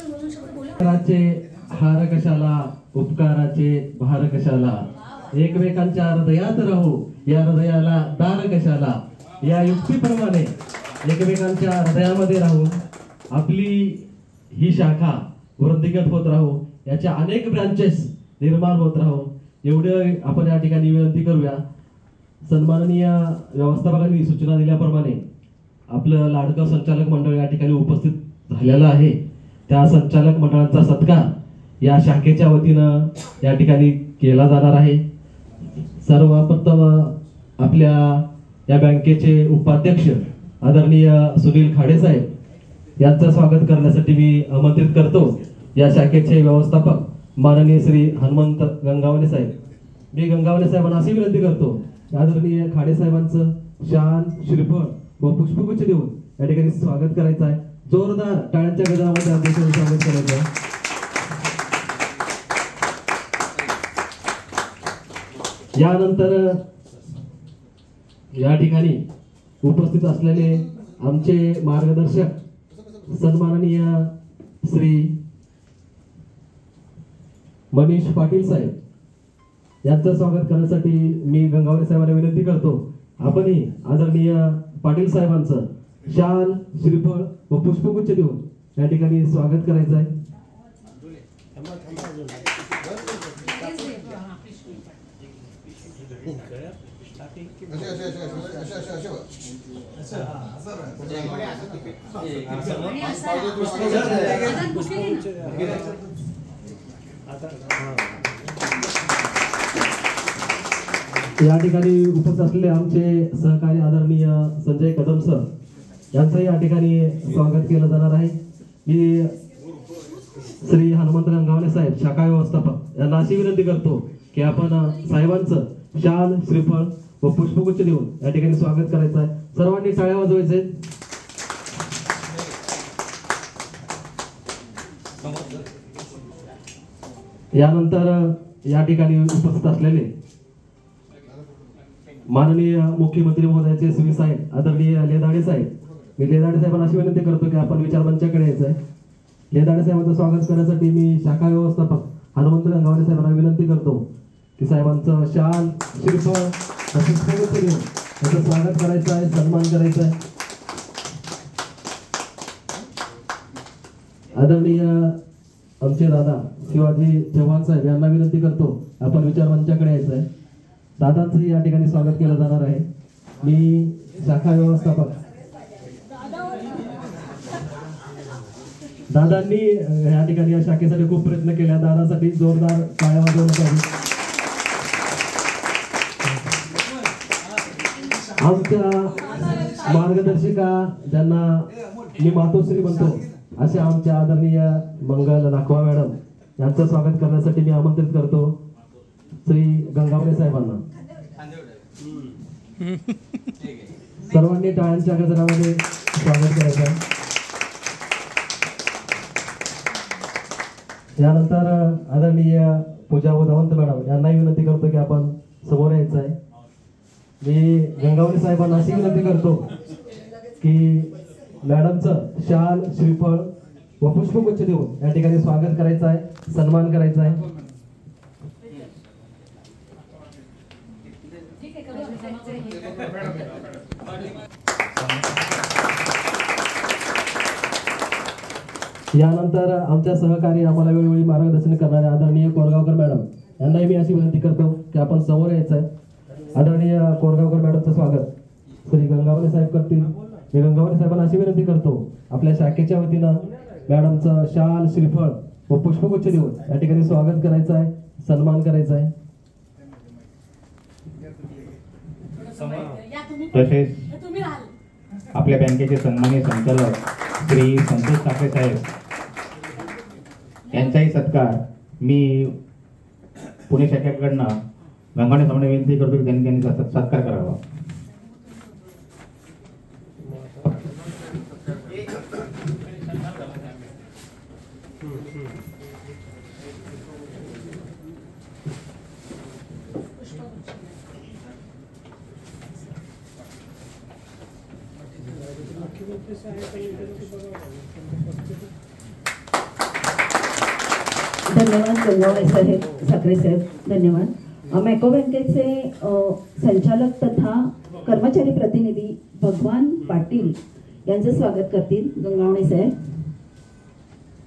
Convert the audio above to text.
उपकाराचे हार कशाला, उपकाराचे भार कशाला, एकमेकांच्या हृदयात राहू, या हृदयाला दार कशाला. या युक्तीप्रमाणे एकमेकांच्या हृदयामध्ये राहून आपली ही शाखा वृद्धिगत होत राहू, याच्या अनेक ब्रांचेस निर्माण होत राहू, एवढे आपण या ठिकाणी विनंती करूया. सन्माननीय व्यवस्थापकांनी सूचना दिल्याप्रमाणे आपलं लाडकं संचालक मंडळ या ठिकाणी उपस्थित झालेलं आहे. त्या संचालक मंडळाचा सत्कार या शाखेच्या वतीनं या ठिकाणी केला जाणार आहे. सर्वप्रथम आपल्या या बँकेचे उपाध्यक्ष आदरणीय सुनील खाडे साहेब यांचं स्वागत करण्यासाठी मी आमंत्रित करतो. या शाखेचे व्यवस्थापक माननीय श्री हनुमंत गंगावणे साहेब. मी गंगावणे साहेबांना अशी विनंती करतो, आदरणीय खाडे साहेबांचं शाल, श्रीफळ व पुष्पगुच्छ देऊन या ठिकाणी स्वागत करायचं आहे. जोरदार टाळ्यांच्या गजरामध्ये अध्यक्षांचं स्वागत करायचं आहे. यानंतर या ठिकाणी उपस्थित असलेले आमचे मार्गदर्शक सन्माननीय श्री मनीष पाटील साहेब यांचं स्वागत करण्यासाठी मी गंगावणे साहेबांना विनंती करतो. आपणही आदरणीय पाटील साहेबांचं शाल, श्रीफळ व पुष्पगुच्छ देऊन या ठिकाणी स्वागत करायचं आहे. या ठिकाणी उपस्थित असलेले आमचे सहकारी आदरणीय संजय कदम सर यांचं या ठिकाणी स्वागत केलं जाणार आहे. मी श्री हनुमंत गंगावणे साहेब शाखा व्यवस्थापक यांना अशी विनंती करतो की आपण साहेबांचं शाल, श्रीफळ व पुष्पगुच्छ देऊन या ठिकाणी स्वागत करायचं आहे. सर्वांनी टाळ्या वाजवायचे. यानंतर या ठिकाणी उपस्थित असलेले माननीय मुख्यमंत्री महोदयाचे श्री साहेब आदरणीय लेदाडे साहेब. मी लेदाडे साहेबांना अशी विनंती करतो की आपण विचारमंचाकडे यायचं आहे. लेदाडे साहेबांचं स्वागत करण्यासाठी मी शाखा व्यवस्थापक हनुमंत गंगावणे साहेबांना विनंती करतो की साहेबांचं शाल, श्रीफळ देऊन याचं स्वागत करायचं आहे, सन्मान करायचा आहे. आदरणीय आमचे दादा शिवाजी चव्हाण साहेब यांना विनंती करतो आपण विचारमंचाकडे यायचं आहे. दादांचं या ठिकाणी स्वागत केलं जाणार आहे. मी शाखा व्यवस्थापक दादांनी या ठिकाणी या शाखेसाठी खूप प्रयत्न केले. दादासाठी जोरदार टाळ्या वाजवण्यात आली. आमच्या मार्गदर्शिका ज्यांना मी मातोश्री म्हणतो अशा आमच्या आदरणीय मंगल नाखवा मॅडम यांचं स्वागत करण्यासाठी मी आमंत्रित करतो श्री गंगावणे साहेबांना. सर्वांनी टाळ्यांच्या गजरामध्ये स्वागत करायचं आहे. यानंतर आदरणीय पूजा उदावंत मॅडम यांनाही विनंती करतो की आपण समोर यायचं आहे. मी गंगावणे साहेबांना अशी विनंती करतो की मॅडमचं शाल, श्रीफळ व पुष्पगुच्छ देऊन या ठिकाणी स्वागत करायचं आहे, सन्मान करायचा आहे. यानंतर आमच्या सहकारी आम्हाला वेळोवेळी मार्गदर्शन करणारे आदरणीय कोरगावकर मॅडम यांनाही मी अशी विनंती करतो की आपण समोर यायचं आहे. आदरणीय कोरगावकर मॅडमचं स्वागत श्री गंगावणे साहेब करतील. मी गंगावणे साहेबांना अशी विनंती करतो आपल्या शाखेच्या वतीनं मॅडमचं शाल, श्रीफळ व पुष्पगुच्छ देऊन या ठिकाणी स्वागत करायचं आहे, सन्मान करायचा आहे. तसेच आपल्या बँकेचे सन्माननीय संचालक श्री संतोष ठाकरे साहेब यांचाही सत्कार मी पुणे शाखेकडनं गंगावणे साहेबांना विनंती करतो की त्यांनी सत्कार करावा. मुख्यमंत्री साहेब धन्यवाद गंगावणे साहेब, साखरे साहेब, धन्यवाद. मॅको बँकेचे संचालक तथा कर्मचारी प्रतिनिधी भगवान पाटील यांचं स्वागत करतील गंगावणे साहेब.